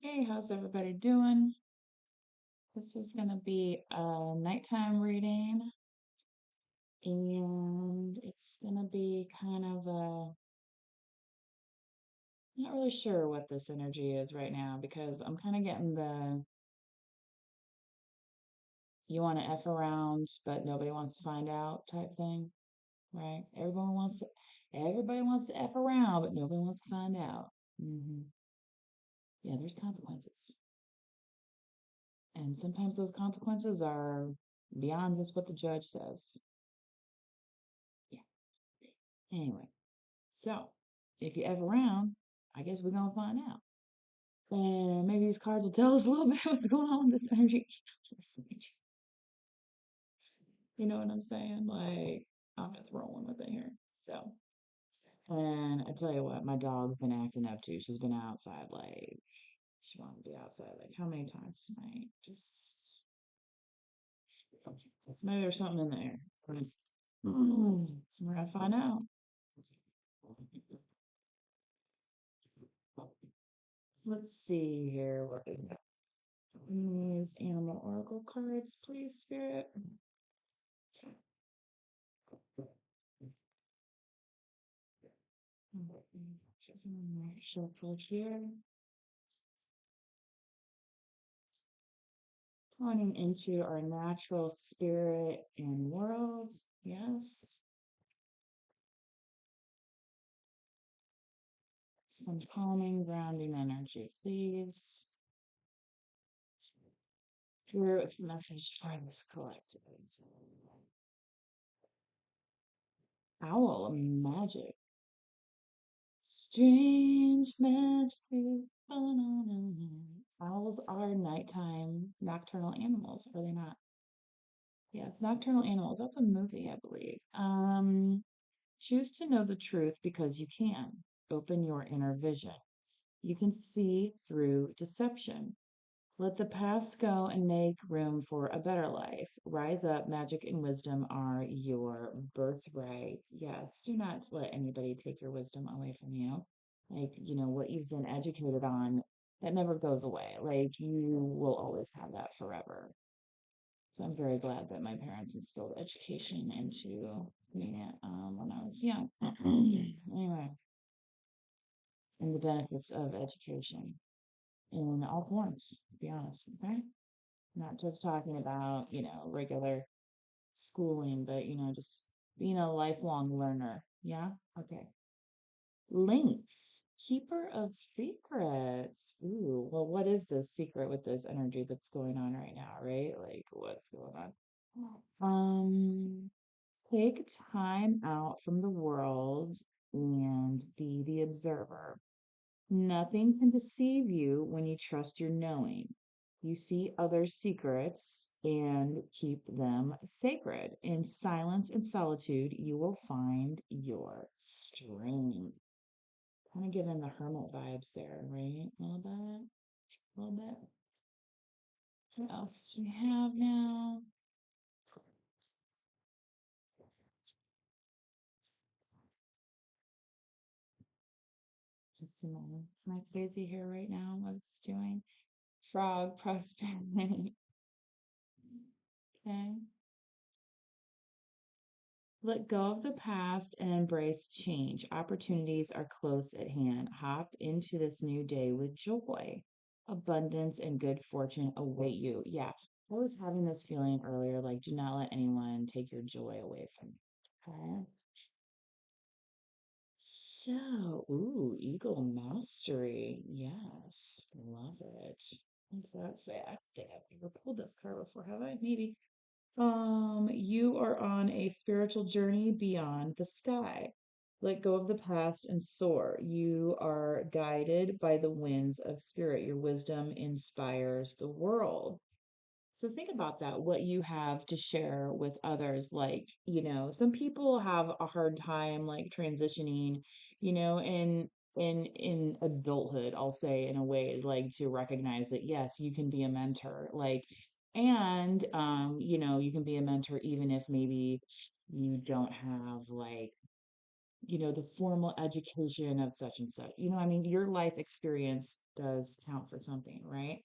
Hey, how's everybody doing? This is going to be a nighttime reading, and it's going to be kind of not really sure what this energy is right now because I'm kind of getting the you want to F around, but nobody wants to find out type thing, right? Everybody wants to F around, but nobody wants to find out. hmm Yeah, there's consequences. And sometimes those consequences are beyond just what the judge says. Yeah. Anyway. So, if you're ever around, I guess we're gonna find out. And maybe these cards will tell us a little bit what's going on with this energy. You know what I'm saying? Like, I'm just rolling with it here. So, and I tell you what, my dog's been acting up too. She's been outside, like, she wanted to be outside, like, how many times tonight? Just, maybe there's something in there. We're gonna find out. Let's see here. What we got. These animal oracle cards, please, Spirit. Shuffle here. Pointing into our natural spirit and world. Yes. Some calming, grounding energy, please. Here is the message for this collective. Owl magic. Strange magic. Owls are nighttime nocturnal animals, are they not? Yes, nocturnal animals. That's a movie, I believe. Choose to know the truth because you can. Open your inner vision. You can see through deception. Let the past go and make room for a better life. Rise up. Magic and wisdom are your birthright. Yes, do not let anybody take your wisdom away from you. Like, what you've been educated on, that never goes away. Like, you will always have that forever. So I'm very glad that my parents instilled education into me when I was young. Anyway, and the benefits of education in all forms, to be honest, okay? Not just talking about, regular schooling, but, just being a lifelong learner. Yeah? Okay. Links, keeper of secrets. Ooh, well, what is this secret with this energy that's going on right now, right? Like, what's going on? Um, Take time out from the world and be the observer. Nothing can deceive you when you trust your knowing. You see others' secrets and keep them sacred. In silence and solitude, you will find your strength. Kind of getting the hermit vibes there, right? A little bit, a little bit. What else do we have now? Just a moment. Am I crazy here right now? What it's doing? Frog prosperity. Okay. Let go of the past and embrace change. Opportunities are close at hand. Hop into this new day with joy. Abundance and good fortune await you. Yeah, I was having this feeling earlier like, do not let anyone take your joy away from you. Okay. So, ooh, Eagle Mastery. Yes, love it. What does that say? I think I've never pulled this card before, have I? Maybe. You are on a spiritual journey beyond the sky. Let go of the past and soar. You are guided by the winds of spirit. Your wisdom inspires the world. So think about that, what you have to share with others. Like, some people have a hard time like transitioning, in adulthood, I'll say in a way like to recognize that yes, you can be a mentor. Like, and you can be a mentor even if maybe you don't have like the formal education of such and such. I mean, your life experience does count for something, right?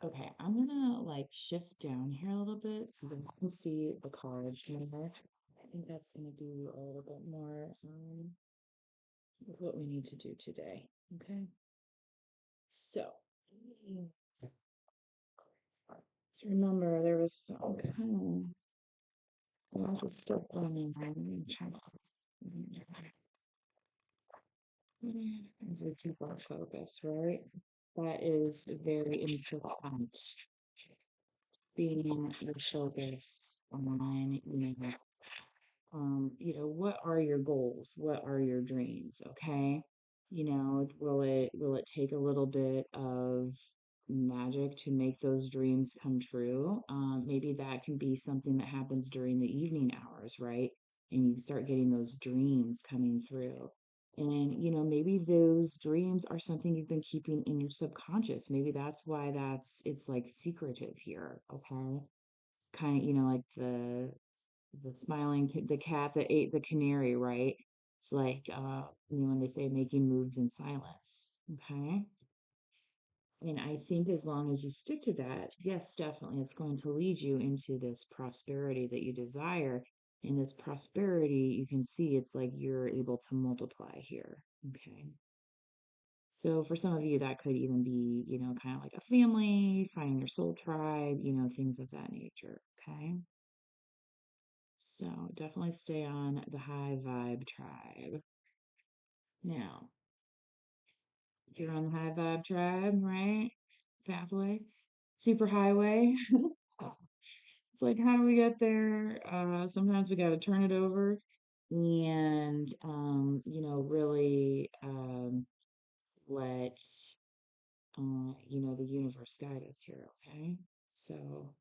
Okay, I'm gonna like shift down here a little bit so that you can see the cards more. I think that's gonna do a little bit more with what we need to do today. Okay, so let's remember there was some kind of a lot of stuff going on. I'm gonna try as we keep our focus, right? That is very important. Being your focus on, what are your goals? What are your dreams? Okay. Will it take a little bit of magic to make those dreams come true? Maybe that can be something that happens during the evening hours, right? And you start getting those dreams coming through. And, maybe those dreams are something you've been keeping in your subconscious. Maybe that's why it's like secretive here. Okay. Kind of, like the the cat that ate the canary, right? It's like, when they say making moves in silence. Okay. And I think as long as you stick to that, yes, definitely, it's going to lead you into this prosperity that you desire. In this prosperity, you can see it's like you're able to multiply here. Okay. So for some of you, that could even be, kind of like a family, finding your soul tribe, things of that nature. Okay. So definitely stay on the high vibe tribe. Now, you're on the high vibe tribe, right? Pathway, super highway. It's like, how do we get there? Sometimes we got to turn it over and, really let, the universe guide us here, okay? So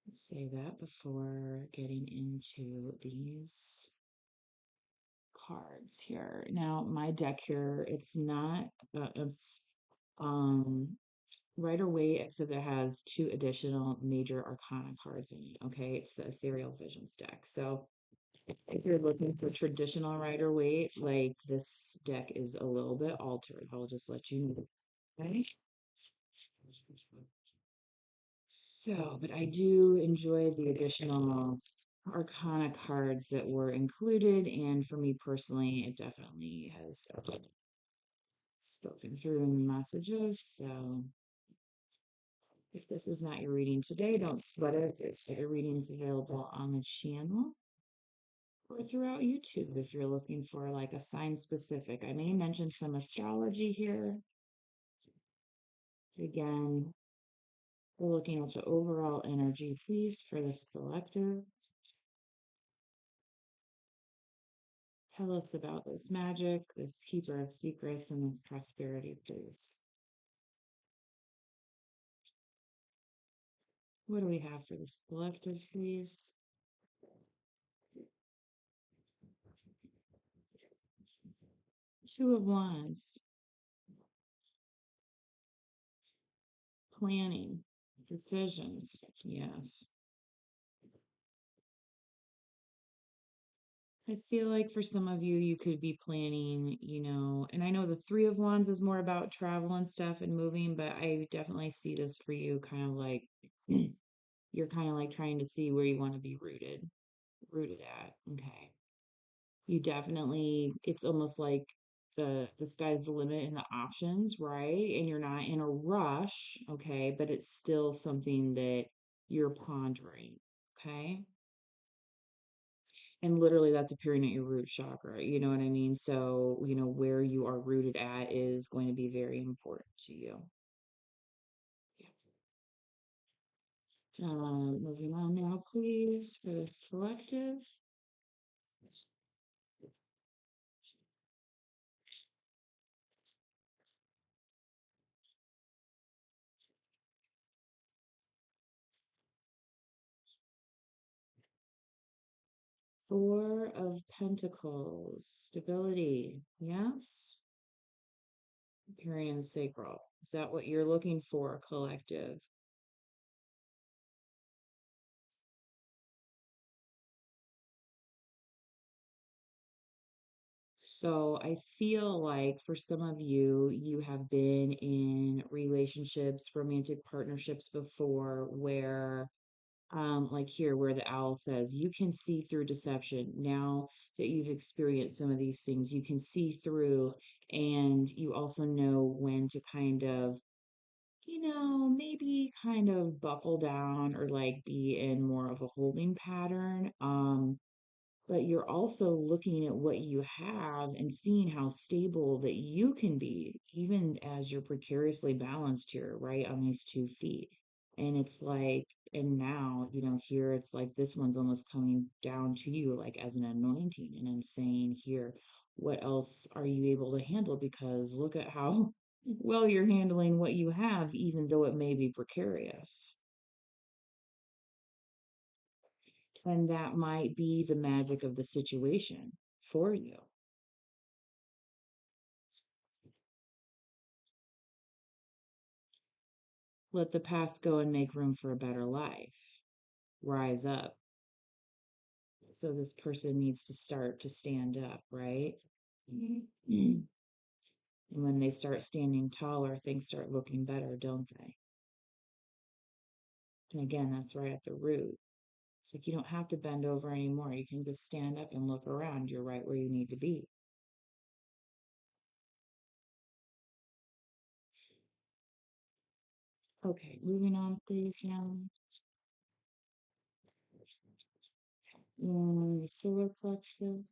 let's say that before getting into these cards here. Now, my deck here, it's not, it's um Rider Waite, except it has two additional major arcana cards in it. Okay, it's the Ethereal Visions deck. So if you're looking for traditional Rider Waite, like this deck is a little bit altered. I'll just let you know. Okay. So, but I do enjoy the additional Arcana cards that were included, and for me personally, it definitely has spoken through in messages. So, if this is not your reading today, don't sweat it. There's other readings available on the channel or throughout YouTube if you're looking for like a sign specific. I may mention some astrology here. Again, we're looking at the overall energy, please, for this collective. Tell us about this magic, this keeper of secrets, and this prosperity, please. What do we have for this collective, please? Two of Wands, planning, decisions. Yes. I feel like for some of you, you could be planning, and I know the Three of Wands is more about travel and stuff and moving, but I definitely see this for you kind of like you're kind of like trying to see where you want to be rooted at. Okay. You definitely, it's almost like the sky's the limit in the options, right? And you're not in a rush, okay, but it's still something that you're pondering, okay? And literally that's appearing at your root chakra, you know what I mean? So, where you are rooted at is going to be very important to you. Moving on now, please, for this collective. Four of Pentacles, stability, yes? Appearing in the sacral. Is that what you're looking for, collective? So I feel like for some of you, you have been in relationships, romantic partnerships before where, like here, where the owl says, you can see through deception. Now that you've experienced some of these things, you can see through, and you also know when to kind of, maybe kind of buckle down or like be in more of a holding pattern. But you're also looking at what you have and seeing how stable that you can be, even as you're precariously balanced here, right, on these 2 feet. And it's like, and now, here it's like this one's almost coming down to you, like as an anointing. And I'm saying here, what else are you able to handle? Because look at how well you're handling what you have, even though it may be precarious. And that might be the magic of the situation for you. Let the past go and make room for a better life. Rise up. So this person needs to start to stand up, right? And when they start standing taller, things start looking better, don't they? And again, that's right at the root. It's like you don't have to bend over anymore. You can just stand up and look around. You're right where you need to be. Okay, moving on, please. Now, solar plexus.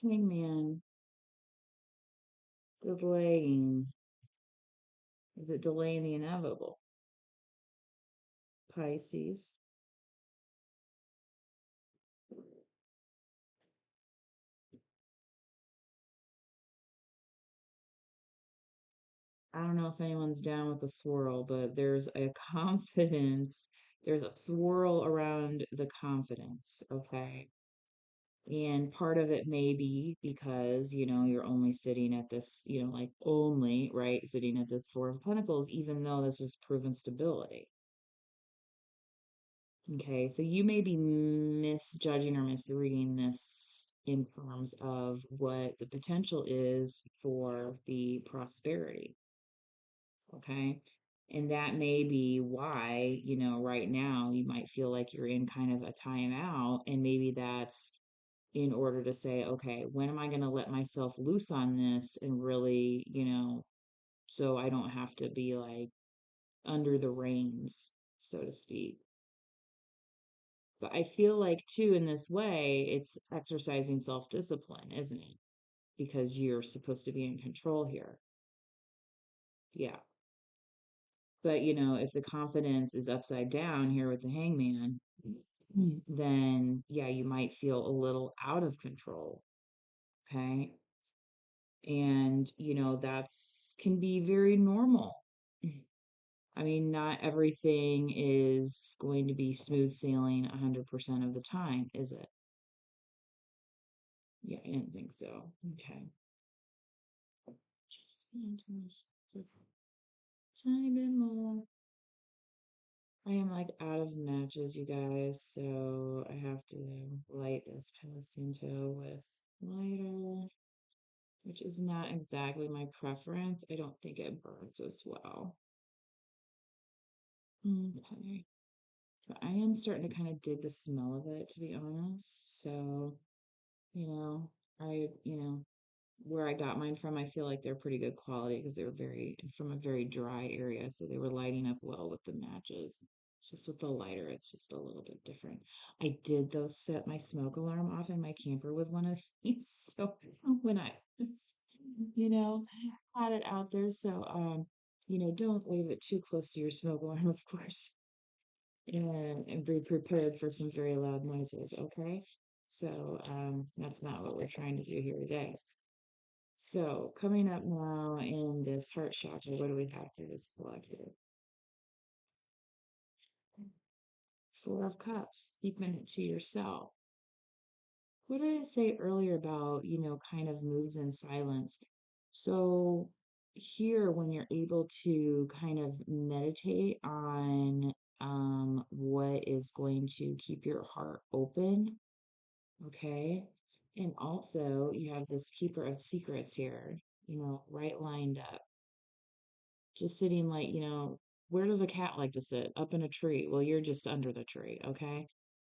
Hangman, delaying. Is it delaying the inevitable? Pisces. I don't know if anyone's down with the swirl, but there's a confidence, there's a swirl around the confidence, okay? And part of it may be because, you're only sitting at this, like only, right, sitting at this Four of Pentacles, even though this is proven stability. Okay, so you may be misjudging or misreading this in terms of what the potential is for the prosperity. Okay. And that may be why, right now you might feel like you're in kind of a timeout. And maybe that's in order to say, okay, when am I going to let myself loose on this and really, so I don't have to be like under the reins, so to speak. But I feel like, too, in this way, it's exercising self discipline, isn't it? Because you're supposed to be in control here. Yeah. But, if the confidence is upside down here with the hangman, then yeah, you might feel a little out of control. Okay. And, that's can be very normal. I mean, not everything is going to be smooth sailing 100% of the time, is it? Yeah, I didn't think so. Okay. Just a tiny bit more. I am like out of matches, you guys, so I have to light this Palo Santo with lighter, which is not exactly my preference. I don't think it burns as well. Okay. But I am starting to kind of dig the smell of it, to be honest. So, you know, where I got mine from, I feel like they're pretty good quality because they were from a very dry area. So they were lighting up well with the matches. It's just with the lighter, it's just a little bit different. I did, though, set my smoke alarm off in my camper with one of these. So when I, you know, had it out there. So, don't leave it too close to your smoke alarm, of course, and be prepared for some very loud noises. Okay. So, that's not what we're trying to do here today. So coming up now in this heart chakra, what do we have here? This collective? Four of Cups, keeping it to yourself. What did I say earlier about, kind of moves in silence? So, here, when you're able to kind of meditate on what is going to keep your heart open, okay? And also, you have this keeper of secrets here, right lined up, just sitting like, where does a cat like to sit? Up in a tree. Well, you're just under the tree, okay?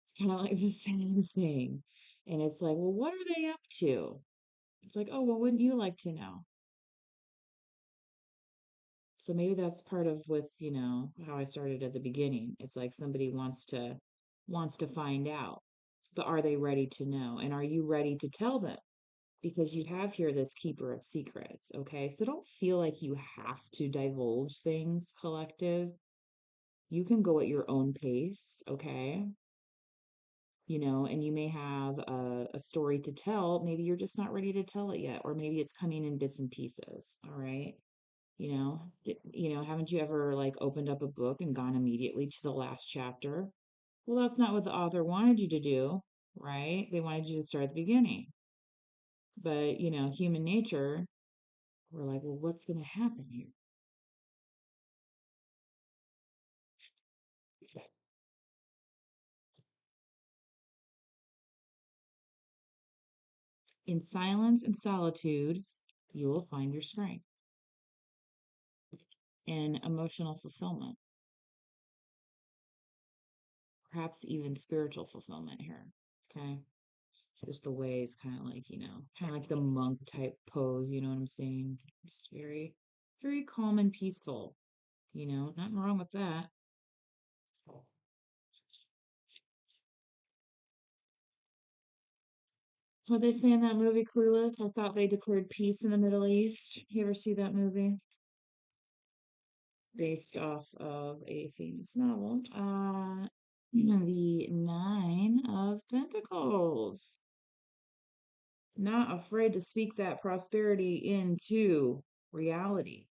It's kind of like the same thing. And it's like, well, what are they up to? It's like, oh, well, wouldn't you like to know? So maybe that's part of with, how I started at the beginning. It's like somebody wants to find out, but are they ready to know? And are you ready to tell them? Because you have here this keeper of secrets, okay? So don't feel like you have to divulge things, collective. You can go at your own pace, okay? And you may have a story to tell. Maybe you're just not ready to tell it yet, or maybe it's coming in bits and pieces, all right? Haven't you ever like opened up a book and gone immediately to the last chapter? Well, that's not what the author wanted you to do, right? They wanted you to start at the beginning. But, human nature, we're like, well, what's going to happen here? In silence and solitude, you will find your strength and emotional fulfillment, perhaps even spiritual fulfillment here. Okay. Just the way it's kind of like, kind of like the monk type pose, you know what I'm saying? Just very, very calm and peaceful, nothing wrong with that. What they say in that movie, Clueless? I thought they declared peace in the Middle East. You ever see that movie? Based off of a famous novel. The Nine of Pentacles. Not afraid to speak that prosperity into reality.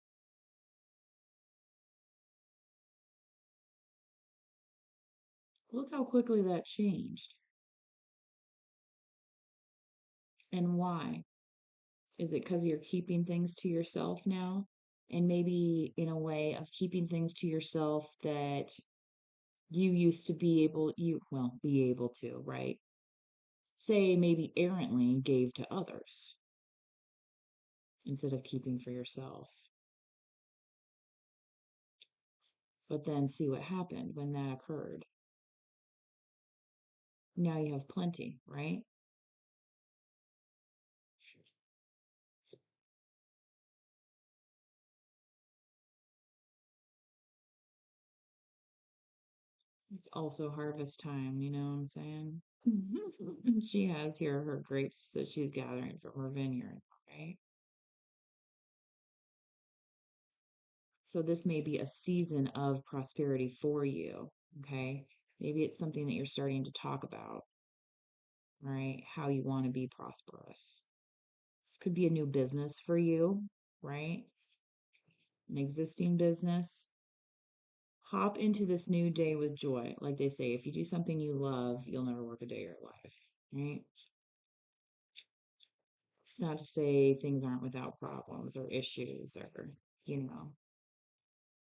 Look how quickly that changed. And why? Is it because you're keeping things to yourself now? And maybe in a way of keeping things to yourself that you used to be able to, right? Say maybe errantly gave to others instead of keeping for yourself. But then see what happened when that occurred. Now you have plenty, right? It's also harvest time, you know what I'm saying? She has here her grapes that she's gathering from her vineyard, right? So this may be a season of prosperity for you, okay? Maybe it's something that you're starting to talk about, right? How you want to be prosperous. This could be a new business for you, right? An existing business. Hop into this new day with joy. Like they say, if you do something you love, you'll never work a day of your life, right? It's not to say things aren't without problems or issues or, you know,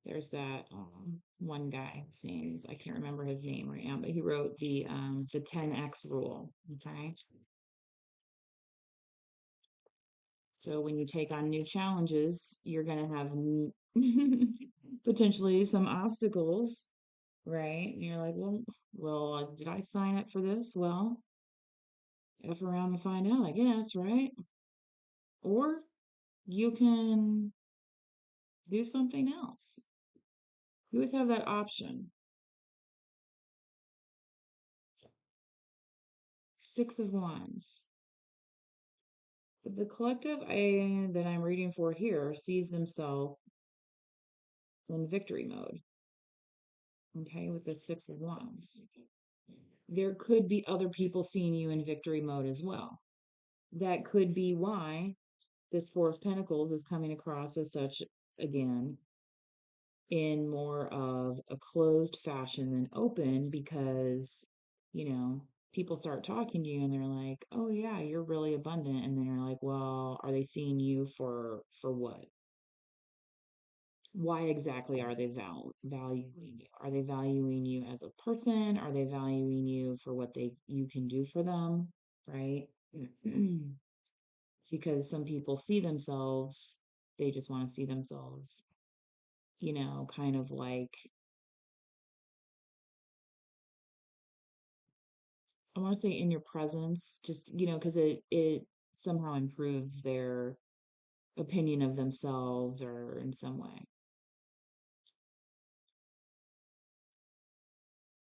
there's that one guy, his name's, I can't remember his name right now, but he wrote the 10x rule. Okay. So when you take on new challenges, you're gonna have potentially some obstacles, right? And you're like, well, did I sign up for this? Well, F around and find out, I guess, right? Or you can do something else. You always have that option. Six of Wands. But the collective that I'm reading for here sees themselves in victory mode. Okay, with the Six of Wands. There could be other people seeing you in victory mode as well. That could be why this Four of Pentacles is coming across as such again in more of a closed fashion than open because, you know, people start talking to you and they're like, "Oh yeah, you're really abundant." And then you're like, "Well, are they seeing you for what?" why exactly are they valuing you? Are they valuing you as a person? Are they valuing you for what you can do for them? Right? Because some people see themselves, they just want to see themselves, kind of like, I want to say in your presence, just, because it somehow improves their opinion of themselves or in some way.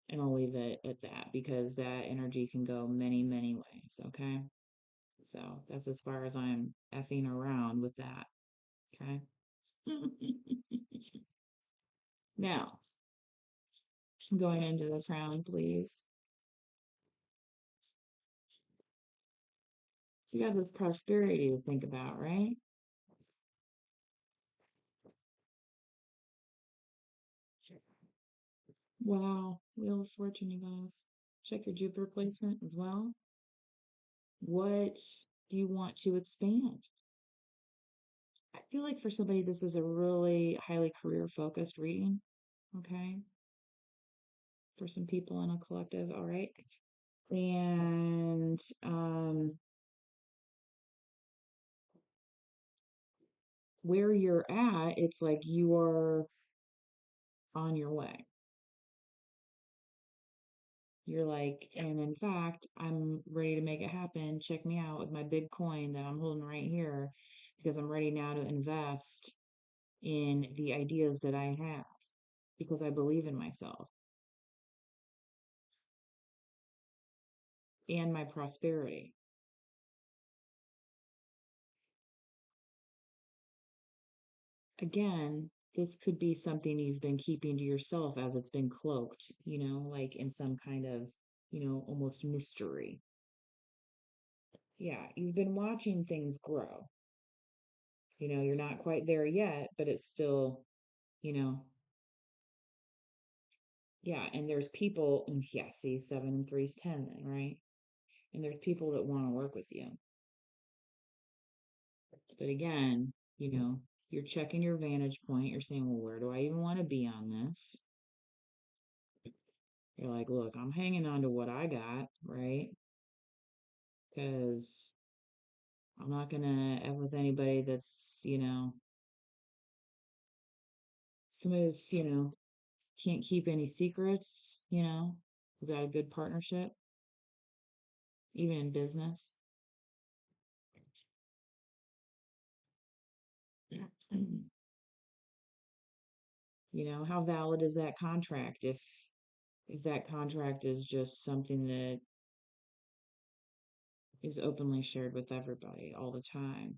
And I'll leave it at that because that energy can go many, many ways. Okay. So that's as far as I'm effing around with that. Okay. Now, going into the crown, please. So you got this prosperity to think about, right? Wow. Wheel of Fortune, you guys. Check your Jupiter placement as well. What do you want to expand? I feel like for somebody, this is a really highly career focused reading. Okay. For some people in a collective. All right. And where you're at, it's like you are on your way. You're like, and in fact, I'm ready to make it happen. Check me out with my big coin that I'm holding right here because I'm ready now to invest in the ideas that I have because I believe in myself and my prosperity. Again, this could be something you've been keeping to yourself as it's been cloaked, like in some kind of, almost mystery. Yeah, you've been watching things grow. You're not quite there yet, but it's still, you know, yeah, and there's people, and yeah, see, 7 and 3 is 10 then, right? And there's people that want to work with you. But again, you're checking your vantage point. You're saying, well, where do I even want to be on this? You're like, look, I'm hanging on to what I got, right? Because I'm not gonna F with anybody that's, somebody that's, can't keep any secrets, is that a good partnership, even in business? How valid is that contract if that contract is just something that is openly shared with everybody all the time?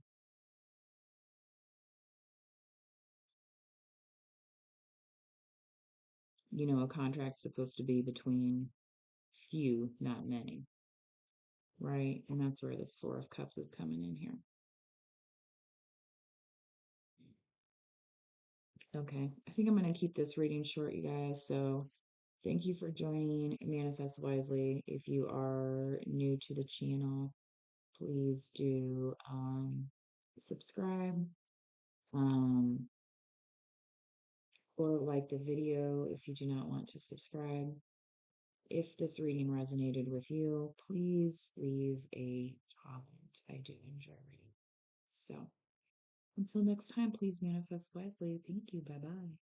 A contract's supposed to be between few, not many, right? And that's where this Four of Cups is coming in here. Okay, I think I'm going to keep this reading short, you guys. So thank you for joining Manifest Wisely. If you are new to the channel, please do subscribe um, or like the video if you do not want to subscribe. If this reading resonated with you, please leave a comment. I do enjoy reading. So until next time, please manifest wisely. Thank you. Bye bye.